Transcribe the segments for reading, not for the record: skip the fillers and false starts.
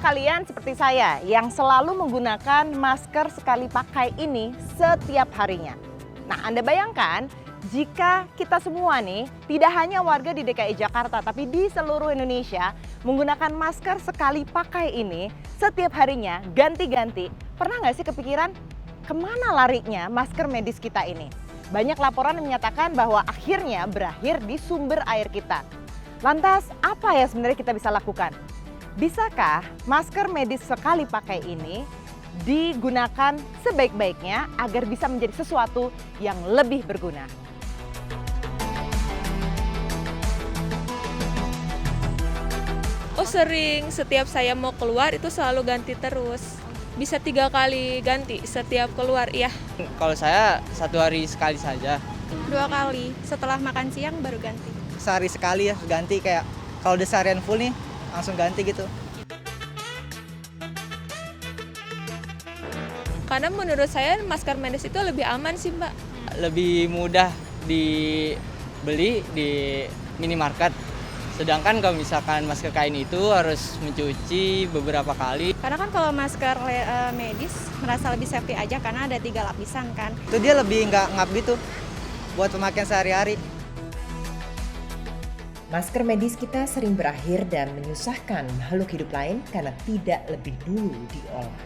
kalian seperti saya yang selalu menggunakan masker sekali pakai ini setiap harinya. Nah, Anda bayangkan jika kita semua nih, tidak hanya warga di DKI Jakarta, tapi di seluruh Indonesia menggunakan masker sekali pakai ini setiap harinya, ganti-ganti. Pernah nggak sih kepikiran kemana larinya masker medis kita ini? Banyak laporan yang menyatakan bahwa akhirnya berakhir di sumber air kita. Lantas, apa ya sebenarnya kita bisa lakukan? Bisakah masker medis sekali pakai ini digunakan sebaik-baiknya agar bisa menjadi sesuatu yang lebih berguna? Oh sering, setiap saya mau keluar itu selalu ganti terus. Bisa 3 kali ganti setiap keluar, iya. Kalau saya 1 hari sekali saja. 2 kali, setelah makan siang baru ganti. Sehari sekali ya ganti, kayak kalau udah seharian full nih langsung ganti gitu. Karena menurut saya masker medis itu lebih aman sih Mbak. Lebih mudah dibeli di minimarket. Sedangkan kalau misalkan masker kain itu harus mencuci beberapa kali. Karena kan kalau masker medis merasa lebih safety aja karena ada 3 lapisan kan. Itu dia lebih nggak ngap gitu buat pemakaian sehari-hari. Masker medis kita sering berakhir dan menyusahkan makhluk hidup lain karena tidak lebih dulu diolah.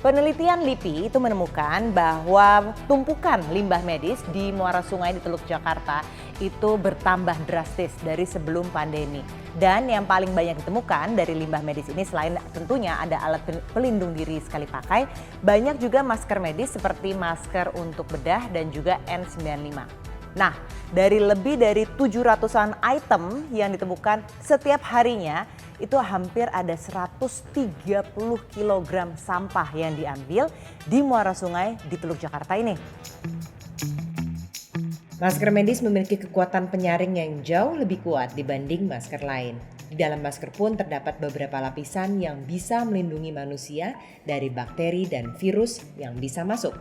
Penelitian LIPI itu menemukan bahwa tumpukan limbah medis di muara sungai di Teluk Jakarta itu bertambah drastis dari sebelum pandemi. Dan yang paling banyak ditemukan dari limbah medis ini selain tentunya ada alat pelindung diri sekali pakai, banyak juga masker medis seperti masker untuk bedah dan juga N95. Nah, dari lebih dari 700-an item yang ditemukan setiap harinya, itu hampir ada 130 kg sampah yang diambil di muara sungai di Teluk Jakarta ini. Masker medis memiliki kekuatan penyaring yang jauh lebih kuat dibanding masker lain. Di dalam masker pun terdapat beberapa lapisan yang bisa melindungi manusia dari bakteri dan virus yang bisa masuk.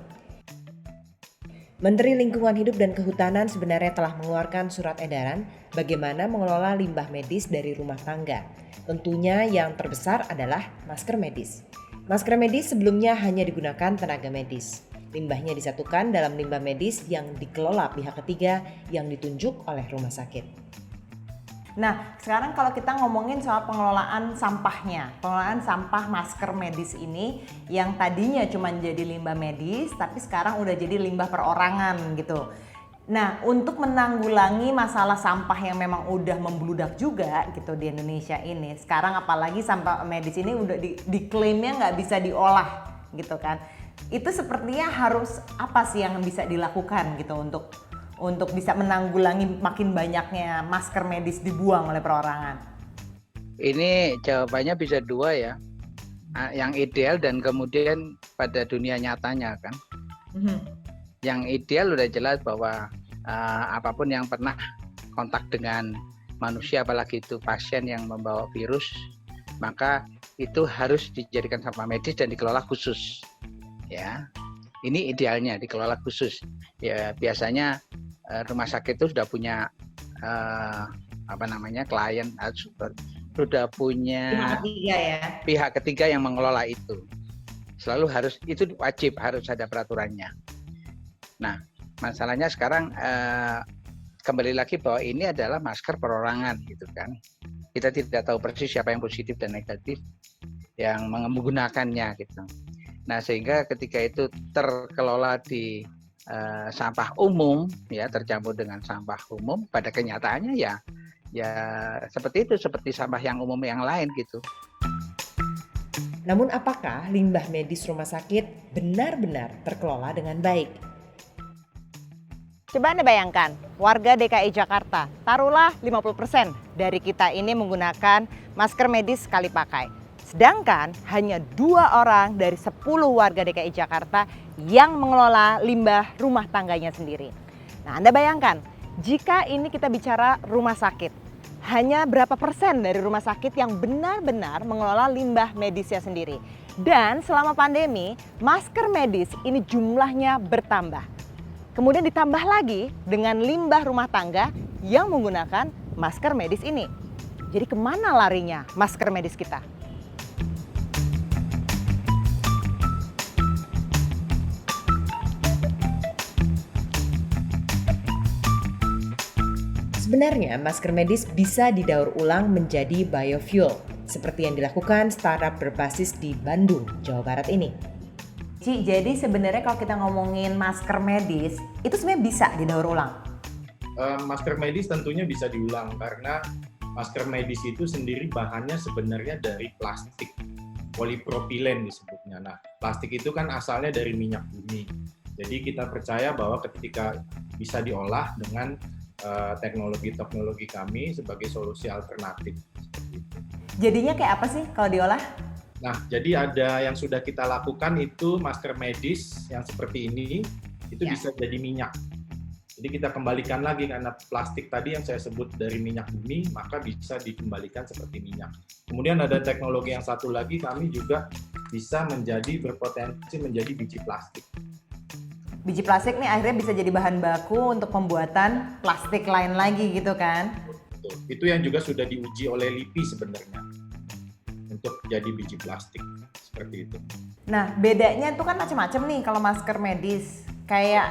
Menteri Lingkungan Hidup dan Kehutanan sebenarnya telah mengeluarkan surat edaran bagaimana mengelola limbah medis dari rumah tangga. Tentunya yang terbesar adalah masker medis. Masker medis sebelumnya hanya digunakan tenaga medis. Limbahnya disatukan dalam limbah medis yang dikelola pihak ketiga yang ditunjuk oleh rumah sakit. Nah, sekarang kalau kita ngomongin soal pengelolaan sampahnya, pengelolaan sampah masker medis ini yang tadinya cuma jadi limbah medis, tapi sekarang udah jadi limbah perorangan gitu. Nah, untuk menanggulangi masalah sampah yang memang udah membludak juga gitu di Indonesia ini, sekarang apalagi sampah medis ini udah diklaimnya nggak bisa diolah gitu kan. Itu sepertinya harus apa sih yang bisa dilakukan gitu untuk bisa menanggulangi makin banyaknya masker medis dibuang oleh perorangan? Ini jawabannya bisa 2 ya, yang ideal dan kemudian pada dunia nyatanya kan. Yang ideal udah jelas bahwa apapun yang pernah kontak dengan manusia, apalagi itu pasien yang membawa virus, maka itu harus dijadikan sampah medis dan dikelola khusus. Ya, ini idealnya dikelola khusus. Ya biasanya rumah sakit itu sudah punya klien, sudah punya pihak ketiga yang mengelola itu. Selalu harus, itu wajib, harus ada peraturannya. Nah, masalahnya sekarang kembali lagi bahwa ini adalah masker perorangan gitu kan. Kita tidak tahu persis siapa yang positif dan negatif yang menggunakannya gitu. Nah, sehingga ketika itu terkelola di sampah umum ya, tercampur dengan sampah umum, pada kenyataannya ya seperti itu, seperti sampah yang umum yang lain gitu. Namun apakah limbah medis rumah sakit benar-benar terkelola dengan baik? Coba Anda bayangkan, warga DKI Jakarta, taruhlah 50% dari kita ini menggunakan masker medis sekali pakai. Sedangkan hanya 2 orang dari 10 warga DKI Jakarta yang mengelola limbah rumah tangganya sendiri. Nah, Anda bayangkan, jika ini kita bicara rumah sakit, hanya berapa persen dari rumah sakit yang benar-benar mengelola limbah medisnya sendiri. Dan selama pandemi, masker medis ini jumlahnya bertambah. Kemudian ditambah lagi dengan limbah rumah tangga yang menggunakan masker medis ini. Jadi kemana larinya masker medis kita? Sebenarnya masker medis bisa didaur ulang menjadi biofuel, seperti yang dilakukan startup berbasis di Bandung, Jawa Barat ini. Ci, jadi sebenarnya kalau kita ngomongin masker medis, itu sebenarnya bisa didaur ulang? Masker medis tentunya bisa diulang karena masker medis itu sendiri bahannya sebenarnya dari plastik, polipropilen disebutnya. Nah, plastik itu kan asalnya dari minyak bumi. Jadi kita percaya bahwa ketika bisa diolah dengan teknologi-teknologi kami sebagai solusi alternatif. Jadinya kayak apa sih kalau diolah? Nah, jadi ada yang sudah kita lakukan itu masker medis yang seperti ini, itu bisa jadi minyak. Jadi kita kembalikan lagi karena plastik tadi yang saya sebut dari minyak bumi, maka bisa dikembalikan seperti minyak. Kemudian ada teknologi yang satu lagi, kami juga bisa berpotensi menjadi biji plastik. Biji plastik nih akhirnya bisa jadi bahan baku untuk pembuatan plastik lain lagi gitu kan? Betul. Itu yang juga sudah diuji oleh LIPI sebenarnya untuk jadi biji plastik seperti itu. Nah, bedanya itu kan macam-macam nih kalau masker medis. Kayak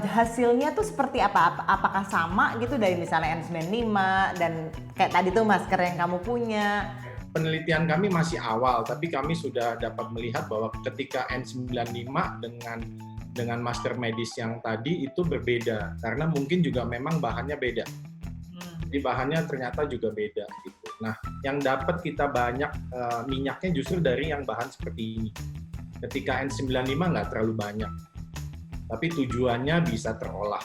hasilnya tuh seperti apa? Apakah sama gitu dari misalnya N95 dan kayak tadi tuh masker yang kamu punya? Penelitian kami masih awal, tapi kami sudah dapat melihat bahwa ketika N95 dengan masker medis yang tadi itu berbeda karena mungkin juga memang bahannya beda. Jadi bahannya ternyata juga beda gitu. Nah, yang dapat kita banyak minyaknya justru dari yang bahan seperti ini. Ketika N95 nggak terlalu banyak, tapi tujuannya bisa terolah.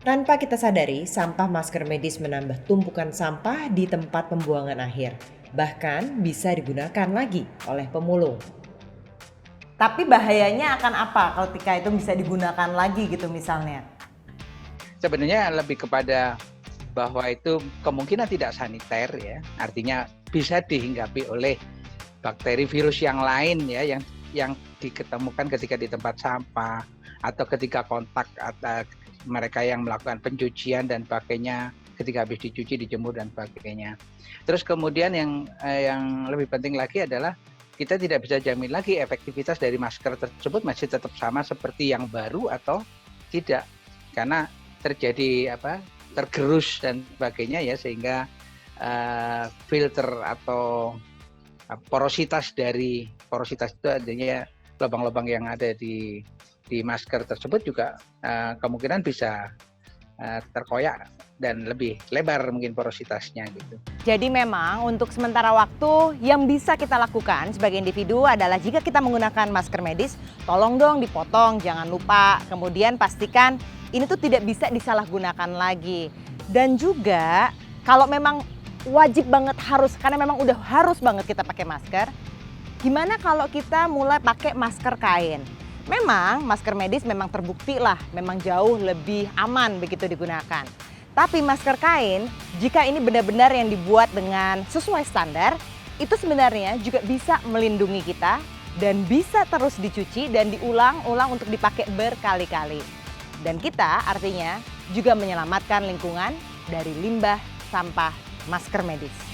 Tanpa kita sadari, sampah masker medis menambah tumpukan sampah di tempat pembuangan akhir. Bahkan bisa digunakan lagi oleh pemulung. Tapi bahayanya akan apa kalau ketika itu bisa digunakan lagi gitu misalnya? Sebenarnya lebih kepada bahwa itu kemungkinan tidak saniter ya, artinya bisa dihinggapi oleh bakteri virus yang lain ya, yang diketemukan ketika di tempat sampah atau ketika kontak atau mereka yang melakukan pencucian dan pakainya ketika habis dicuci, dijemur dan sebagainya. Terus kemudian yang lebih penting lagi adalah kita tidak bisa jamin lagi efektivitas dari masker tersebut masih tetap sama seperti yang baru atau tidak, karena terjadi tergerus dan sebagainya ya, sehingga filter atau porositas itu adanya lubang-lubang yang ada di masker tersebut juga kemungkinan bisa terkoyak dan lebih lebar mungkin porositasnya gitu. Jadi memang untuk sementara waktu yang bisa kita lakukan sebagai individu adalah jika kita menggunakan masker medis, tolong dong dipotong, jangan lupa. Kemudian pastikan ini tuh tidak bisa disalahgunakan lagi. Dan juga kalau memang wajib banget harus, karena memang udah harus banget kita pakai masker, gimana kalau kita mulai pakai masker kain? Memang masker medis memang terbukti lah, memang jauh lebih aman begitu digunakan. Tapi masker kain, jika ini benar-benar yang dibuat dengan sesuai standar, itu sebenarnya juga bisa melindungi kita dan bisa terus dicuci dan diulang-ulang untuk dipakai berkali-kali. Dan kita artinya juga menyelamatkan lingkungan dari limbah sampah masker medis.